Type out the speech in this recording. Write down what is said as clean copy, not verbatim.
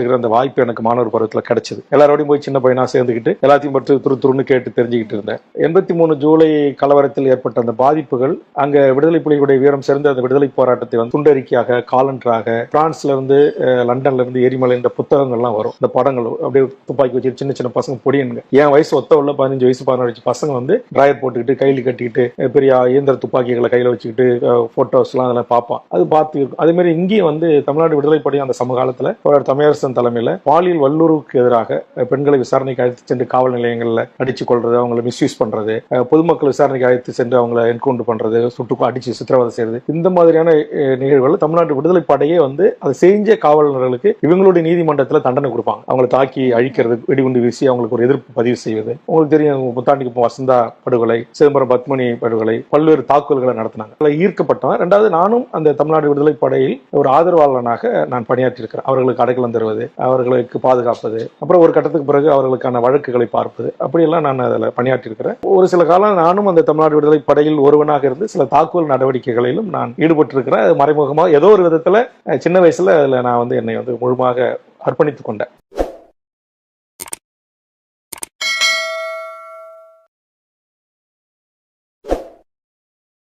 அந்த வாய்ப்பு எனக்கு மாணவர் பருவத்தில் கிடைச்சது. எல்லாரோடையும் போய் சின்ன பையனா சேர்ந்துக்கிட்டு எல்லாத்தையும் பற்றி துருன்னு கேட்டு தெரிஞ்சுக்கிட்டு இருந்தேன். 83 ஜூலை கலவரத்தில் ஏற்பட்ட அந்த பாதிப்புகள் அங்க விடுதலை புலிகளுடைய வீரம் சேர்ந்து அந்த விடுதலை போராட்டத்தை வந்து துண்டறிக்கையாக, காலண்டராக, பிரான்ஸ்ல இருந்து லண்டன்ல இருந்து எரிமலை இந்த புத்தகங்கள்லாம் வரும். இந்த படங்கள் அப்படியே துப்பாக்கி வச்சு சின்ன சின்ன பசங்க பொடியனுங்க, என் வயசு ஒத்த உள்ள 15 வயசு 16 வயசு பசங்க வந்து டிராயர் போட்டுக்கிட்டு கையில் கட்டிக்கிட்டு பெரிய இயந்திர துப்பாக்கிகளை கையில வச்சுக்கிட்டு போட்டோஸ் எல்லாம் அதெல்லாம் பார்ப்பான். அது பார்த்து அதே மாதிரி இங்கேயும் வந்து தமிழ்நாடு விடுதலை படை அந்த சமகாலத்துல ஒரு தமிழரசன் தலைமையில பாலியல் வல்லுறவுக்கு எதிராக பெண்களை விசாரணைக்கு அழைத்து சென்று காவல் நிலையங்கள்ல அடிச்சு கொள்றது, அவங்களை மிஸ்யூஸ் பண்றது, பொதுமக்கள் விசாரணைக்கு அழைத்து சென்று அவங்களை என்கவுண்டர் பண்றது, சுட்டுக்கு அடிச்சு சித்திரவதை செய்யறது, இந்த மாதிரியான நிகழ்வுகள் தமிழ்நாட்டு விடுதலை படையே வந்து அதை செஞ்ச காவலர்களுக்கு இவங்களுடைய நீதிமன்றத்துல தண்டனை கொடுப்பாங்க. அவங்களை தாக்கி அழிக்கிறது, வெடிகுண்டு வீசி அவங்களுக்கு ஒரு எதிர்ப்பு பதிவு செய்வது. உங்களுக்கு தெரியும், புத்தாண்டுக்கு வசந்தா படுகொலை, சிதம்பரம் பத்மினி படுகொலை, பல்வேறு தாக்குதல்களை நடத்தினாங்க. ஈர்க்கப்பட்டவன். ரெண்டாவது, நானும் அந்த தமிழ்நாடு விடுதலை படையில் ஒரு ஆதரவாளனாக நான் பணியாற்றி இருக்கிறேன். அவர்களுக்கு அடைக்கலம் தருவது, அவர்களுக்கு பாதுகாப்பது, அப்புறம் ஒரு கட்டத்துக்கு பிறகு அவர்களுக்கான வழக்குகளை பார்ப்பது, அப்படியெல்லாம் நான் அதில் பணியாற்றி இருக்கிறேன். ஒரு சில காலம் நானும் அந்த தமிழ்நாடு விடுதலை படையில் ஒருவனாக இருந்து சில தாக்குதல் நடவடிக்கைகளிலும் நான் ஈடுபட்டு இருக்கிறேன். அது மறைமுகமாக ஏதோ ஒரு விதத்துல சின்ன வயசுல அதில் நான் வந்து என்னை வந்து முழுமையாக அர்ப்பணித்துக் கொண்டேன்.